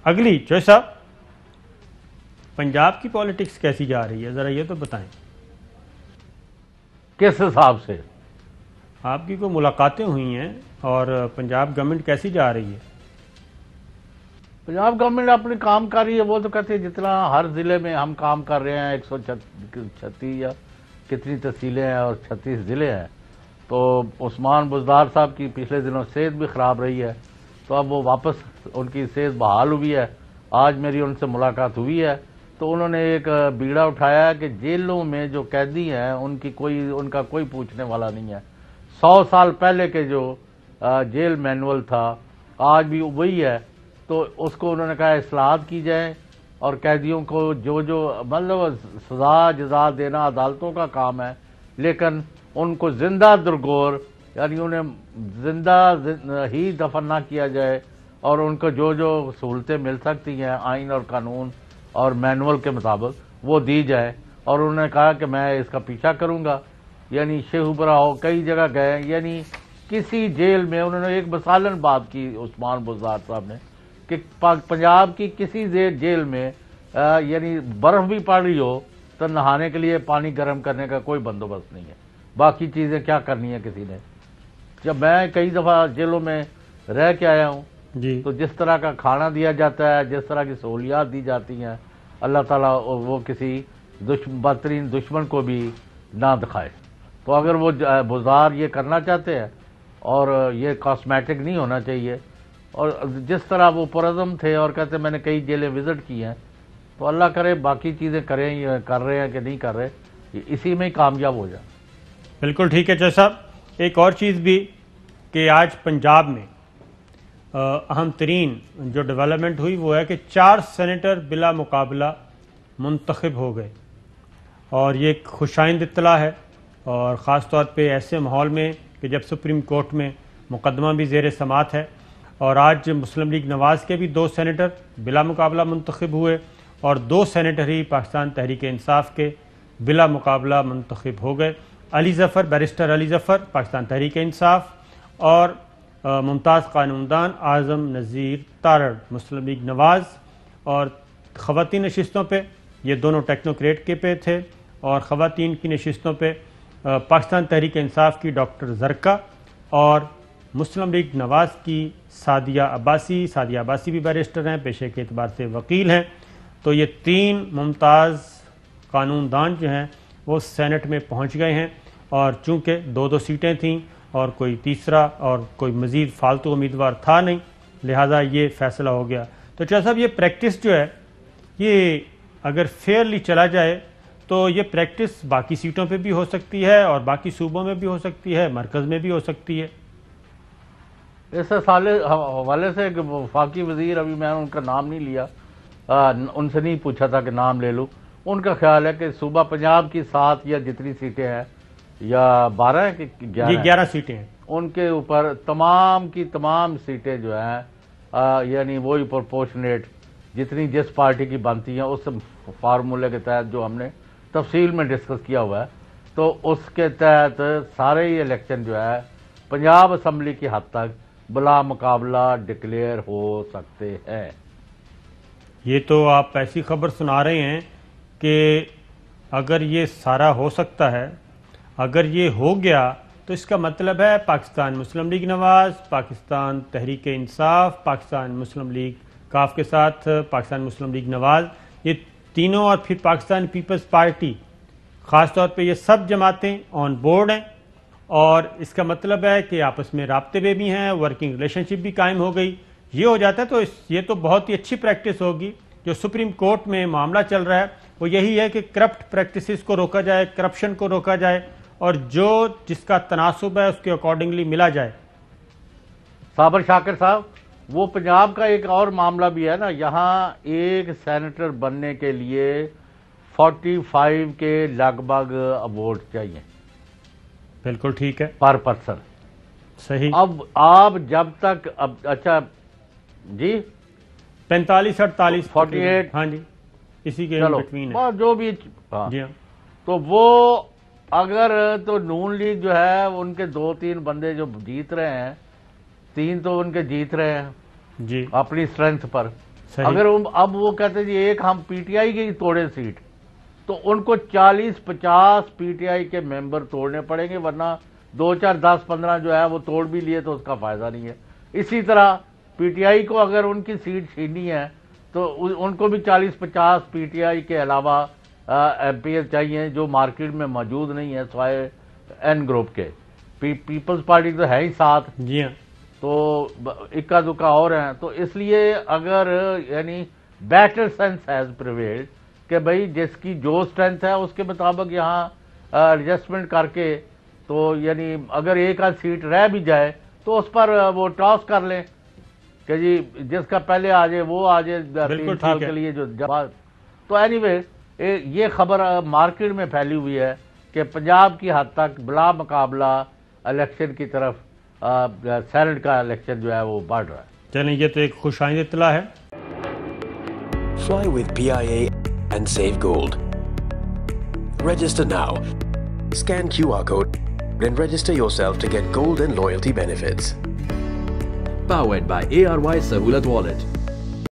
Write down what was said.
اگلی چوہے صاحب، پنجاب کی پالیٹکس کیسی جا رہی ہے، ذرا یہ تو بتائیں۔ کس حساب سے؟ آپ کی کوئی ملاقاتیں ہوئی ہیں اور پنجاب گورنمنٹ کیسی جا رہی ہے؟ پنجاب گورنمنٹ اپنے کام کر رہی ہے، وہ تو کہتے ہیں جتنا ہر ضلع میں ہم کام کر رہے ہیں، 136 یا کتنی تحصیلیں ہیں اور 36 ضلع ہیں، تو عثمان بزدار صاحب کی پچھلے دنوں صحت بھی خراب رہی ہے، تو اب وہ واپس ان کی صحت بحال ہوئی ہے۔ آج میری ان سے ملاقات ہوئی ہے تو انہوں نے ایک بیڑا اٹھایا کہ جیلوں میں جو قیدی ہیں ان کا کوئی پوچھنے والا نہیں ہے۔ 100 سال پہلے کے جو جیل مینول تھا آج بھی وہی ہے، تو اس کو انہوں نے کہا اصلاحات کی جائیں اور قیدیوں کو جو مطلب سزا جزا دینا عدالتوں کا کام ہے، لیکن ان کو زندہ درگور یعنی انہیں زندہ ہی دفن نہ کیا جائے، اور ان کو جو سہولتیں مل سکتی ہیں آئین اور قانون اور مینول کے مطابق وہ دی جائے۔ اور انہوں نے کہا کہ میں اس کا پیچھا کروں گا، یعنی شیخوپورہ ہو کئی جگہ گئے، یعنی کسی جیل میں انہوں نے ایک مثالن بات کی عثمان بزدار صاحب نے کہ پنجاب کی کسی جیل میں یعنی برف بھی پڑ رہی ہو تو نہانے کے لیے پانی گرم کرنے کا کوئی بندوبست نہیں ہے، باقی چیزیں کیا کرنی ہے کسی نے۔ جب میں کئی دفعہ جیلوں میں رہ کے آیا ہوں جی، تو جس طرح کا کھانا دیا جاتا ہے، جس طرح کی سہولیات دی جاتی ہیں، اللہ تعالیٰ وہ کسی بدترین دشمن کو بھی نہ دکھائے۔ تو اگر وہ بزدار یہ کرنا چاہتے ہیں اور یہ کاسمیٹک نہیں ہونا چاہیے، اور جس طرح وہ پرعزم تھے اور کہتے میں نے کئی جیلیں وزٹ کی ہیں، تو اللہ کرے باقی چیزیں کریں یا کر رہے ہیں کہ نہیں کر رہے، اسی میں ہی کامیاب ہو جائیں۔ بالکل ٹھیک ہے چوہے صاحب۔ ایک اور چیز بھی کہ آج پنجاب میں اہم ترین جو ڈیولپمنٹ ہوئی وہ ہے کہ 4 سینیٹر بلا مقابلہ منتخب ہو گئے، اور یہ ایک خوشائند اطلاع ہے، اور خاص طور پہ ایسے ماحول میں کہ جب سپریم کورٹ میں مقدمہ بھی زیر سماعت ہے، اور آج مسلم لیگ نواز کے بھی 2 سینیٹر بلا مقابلہ منتخب ہوئے، اور 2 سینیٹر ہی پاکستان تحریک انصاف کے بلا مقابلہ منتخب ہو گئے۔ علی ظفر، بیرسٹر علی ظفر پاکستان تحریک انصاف، اور ممتاز قانون دان اعظم نذیر تارڑ مسلم لیگ نواز۔ اور خواتین نشستوں پہ یہ دونوں ٹیکنوکریٹ کے پہ تھے، اور خواتین کی نشستوں پہ پاکستان تحریک انصاف کی ڈاکٹر زرکا اور مسلم لیگ نواز کی سعدیہ عباسی بھی بیرسٹر ہیں، پیشے کے اعتبار سے وکیل ہیں۔ تو یہ 3 ممتاز قانون دان جو ہیں وہ سینٹ میں پہنچ گئے ہیں، اور چونکہ 2 سیٹیں تھیں اور کوئی تیسرا اور کوئی مزید فالتو امیدوار تھا نہیں، لہٰذا یہ فیصلہ ہو گیا۔ تو چوہے صاحب یہ پریکٹس جو ہے یہ اگر فیئرلی چلا جائے تو یہ پریکٹس باقی سیٹوں پہ بھی ہو سکتی ہے، اور باقی صوبوں میں بھی ہو سکتی ہے، مرکز میں بھی ہو سکتی ہے۔ اس حوالے سے کہ وفاقی وزیر، ابھی میں نے ان کا نام نہیں لیا، ان سے نہیں پوچھا تھا کہ نام لے لوں، ان کا خیال ہے کہ صوبہ پنجاب کی 7 یا جتنی سیٹیں ہیں، یا 12 کہ 11 سیٹیں ہیں، ان کے اوپر تمام کی تمام سیٹیں جو ہیں یعنی وہی پرپورشنیٹ جتنی جس پارٹی کی بنتی ہیں، اس فارمولے کے تحت جو ہم نے تفصیل میں ڈسکس کیا ہوا ہے، تو اس کے تحت سارے ہی الیکشن جو ہے پنجاب اسمبلی کی حد تک بلا مقابلہ ڈکلیئر ہو سکتے ہیں۔ یہ تو آپ ایسی خبر سنا رہے ہیں کہ اگر یہ سارا ہو سکتا ہے، اگر یہ ہو گیا تو اس کا مطلب ہے پاکستان مسلم لیگ نواز، پاکستان تحریک انصاف، پاکستان مسلم لیگ کاف کے ساتھ پاکستان مسلم لیگ نواز، یہ تینوں، اور پھر پاکستان پیپلز پارٹی، خاص طور پہ یہ سب جماعتیں آن بورڈ ہیں، اور اس کا مطلب ہے کہ آپس میں رابطے میں بھی ہیں، ورکنگ ریلیشن شپ بھی قائم ہو گئی۔ یہ ہو جاتا ہے تو یہ تو بہت ہی اچھی پریکٹس ہوگی۔ جو سپریم کورٹ میں معاملہ چل رہا ہے وہ یہی ہے کہ کرپٹ پریکٹسز کو روکا جائے، کرپشن کو روکا جائے، اور جو جس کا تناسب ہے اس کے اکارڈنگلی ملا جائے۔ صابر شاکر صاحب، وہ پنجاب کا ایک اور معاملہ بھی ہے نا، یہاں ایک سینیٹر بننے کے لیے 45 کے لگ بھگ ووٹ چاہیے، بالکل ٹھیک ہے، پر پرسن۔ صحیح۔ اب آپ جب تک اچھا جی 45-48 48 ہاں جی، اسی کے چلو بٹوین ہے جو بھی ہاں، جی ہاں۔ تو وہ اگر تو نون لیگ جو ہے ان کے 2-3 بندے جو جیت رہے ہیں، 3 تو ان کے جیت رہے ہیں جی اپنی اسٹرینتھ پر، اگر اب وہ کہتے ہیں جی ایک ہم پی ٹی آئی کی توڑے سیٹ تو ان کو 40-50 پی ٹی آئی کے ممبر توڑنے پڑیں گے، ورنہ 2-4-10-15 جو ہے وہ توڑ بھی لیے تو اس کا فائدہ نہیں ہے۔ اسی طرح پی ٹی آئی کو اگر ان کی سیٹ چھیننی ہے تو ان کو بھی 40-50 پی ٹی آئی کے علاوہ ایم پی ایس چاہیے جو مارکیٹ میں موجود نہیں ہے سوائے این گروپ کے۔ پیپلز پارٹی تو ہے ہی 7، جی ہاں، تو اکا دکا اور ہیں، تو اس لیے اگر یعنی بیٹر سینس ہیز پریویلڈ کہ بھئی جس کی جو اسٹرینتھ ہے اس کے مطابق یہاں ایڈجسٹمنٹ کر کے، تو یعنی اگر ایک آدھ سیٹ رہ بھی جائے تو اس پر وہ ٹاس کر لیں کہ جی جس کا پہلے آ جائے وہ آ جائے 3 سال کے لیے جو جواب۔ تو اینی وے یہ خبر مارکیٹ میں پھیلی ہوئی ہے کہ پنجاب کی حد تک بلا مقابلہ الیکشن کی طرف سینٹ کا الیکشن جو ہے وہ بڑھ رہا ہے۔ چلیں یہ تو ایک خوش آئند اطلاع ہے۔ Fly with PIA and save gold. Register now. Scan QR code and register yourself to get gold and loyalty benefits. Powered by ARY Sahulat Wallet.